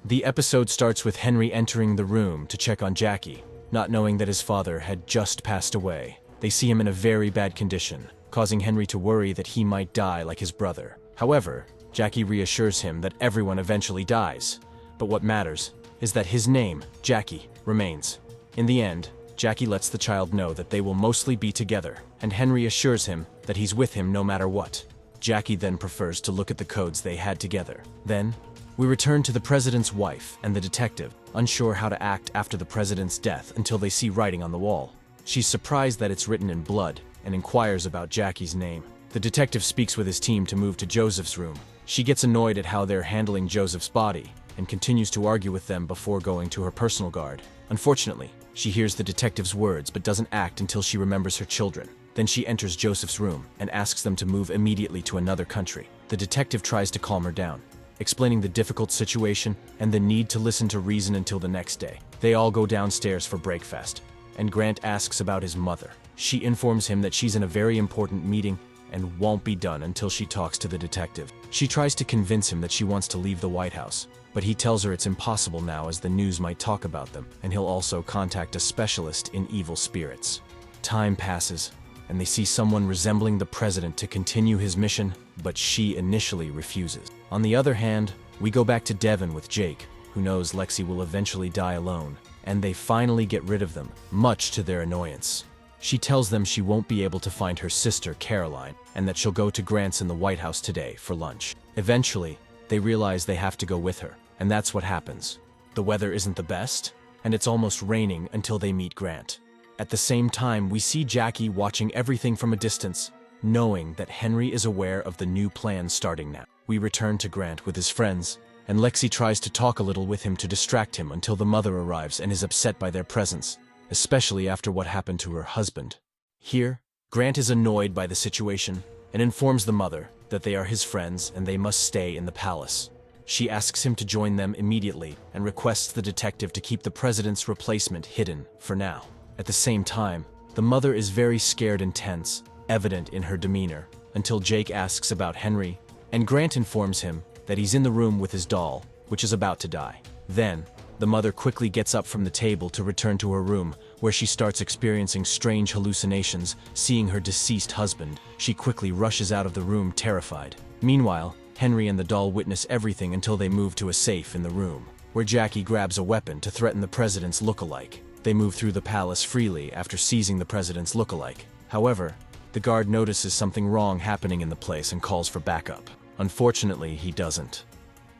The episode starts with Henry entering the room to check on Jackie, not knowing that his father had just passed away. They see him in a very bad condition, causing Henry to worry that he might die like his brother. However, Jackie reassures him that everyone eventually dies, but what matters is that his name, Jackie, remains. In the end, Jackie lets the child know that they will mostly be together, and Henry assures him that he's with him no matter what. Jackie then prefers to look at the codes they had together. Then, we return to the president's wife and the detective, unsure how to act after the president's death until they see writing on the wall. She's surprised that it's written in blood and inquires about Jackie's name. The detective speaks with his team to move to Joseph's room. She gets annoyed at how they're handling Joseph's body and continues to argue with them before going to her personal guard. Unfortunately, she hears the detective's words but doesn't act until she remembers her children. Then she enters Joseph's room and asks them to move immediately to another country. The detective tries to calm her down, explaining the difficult situation and the need to listen to reason until the next day. They all go downstairs for breakfast, and Grant asks about his mother. She informs him that she's in a very important meeting and won't be done until she talks to the detective. She tries to convince him that she wants to leave the White House, but he tells her it's impossible now as the news might talk about them, and he'll also contact a specialist in evil spirits. Time passes, and they see someone resembling the president to continue his mission, but she initially refuses. On the other hand, we go back to Devon with Jake, who knows Lexi will eventually die alone, and they finally get rid of them, much to their annoyance. She tells them she won't be able to find her sister, Caroline, and that she'll go to Grant's in the White House today for lunch. Eventually, they realize they have to go with her, and that's what happens. The weather isn't the best, and it's almost raining until they meet Grant. At the same time, we see Jackie watching everything from a distance, knowing that Henry is aware of the new plan starting now. We return to Grant with his friends, and Lexi tries to talk a little with him to distract him until the mother arrives and is upset by their presence, especially after what happened to her husband. Here, Grant is annoyed by the situation and informs the mother that they are his friends and they must stay in the palace. She asks him to join them immediately and requests the detective to keep the president's replacement hidden for now. At the same time, the mother is very scared and tense, evident in her demeanor, until Jake asks about Henry, and Grant informs him that he's in the room with his doll, which is about to die. Then, the mother quickly gets up from the table to return to her room, where she starts experiencing strange hallucinations, seeing her deceased husband. She quickly rushes out of the room terrified. Meanwhile, Henry and the doll witness everything until they move to a safe in the room, where Jackie grabs a weapon to threaten the president's look-alike. They move through the palace freely after seizing the president's look-alike. However, the guard notices something wrong happening in the place and calls for backup. Unfortunately, he doesn't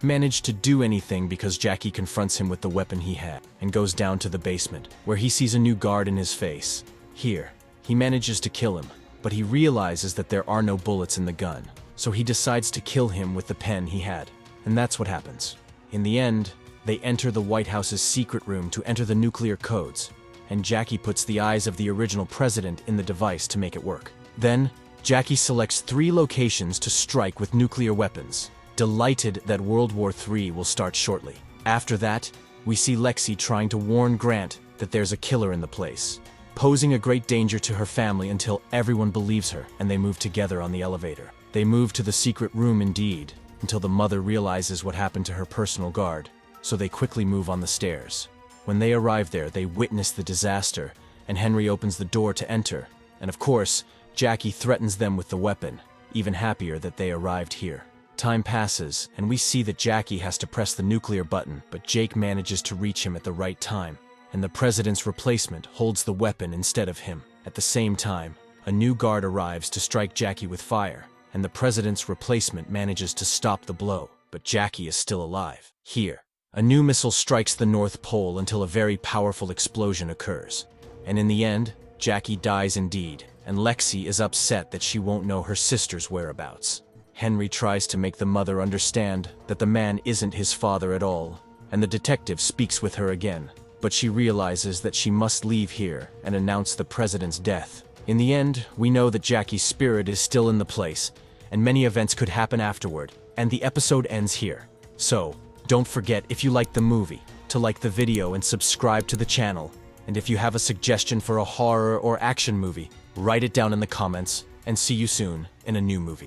manage to do anything because Jackie confronts him with the weapon he had and goes down to the basement, where he sees a new guard in his face. Here, he manages to kill him, but he realizes that there are no bullets in the gun, so he decides to kill him with the pen he had, and that's what happens. In the end, they enter the White House's secret room to enter the nuclear codes, and Jackie puts the eyes of the original president in the device to make it work. Then, Jackie selects 3 locations to strike with nuclear weapons, delighted that World War III will start shortly. After that, we see Lexi trying to warn Grant that there's a killer in the place, posing a great danger to her family until everyone believes her and they move together on the elevator. They move to the secret room indeed, until the mother realizes what happened to her personal guard, so they quickly move on the stairs. When they arrive there, they witness the disaster, and Henry opens the door to enter, and of course, Jackie threatens them with the weapon, even happier that they arrived here. Time passes, and we see that Jackie has to press the nuclear button, but Jake manages to reach him at the right time, and the president's replacement holds the weapon instead of him. At the same time, a new guard arrives to strike Jackie with fire, and the president's replacement manages to stop the blow, but Jackie is still alive. Here, a new missile strikes the North Pole until a very powerful explosion occurs. And in the end, Jackie dies indeed, and Lexi is upset that she won't know her sister's whereabouts. Henry tries to make the mother understand that the man isn't his father at all, and the detective speaks with her again, but she realizes that she must leave here and announce the president's death. In the end, we know that Jackie's spirit is still in the place, and many events could happen afterward, and the episode ends here. So, don't forget, if you liked the movie, to like the video and subscribe to the channel. And if you have a suggestion for a horror or action movie, write it down in the comments, and see you soon in a new movie.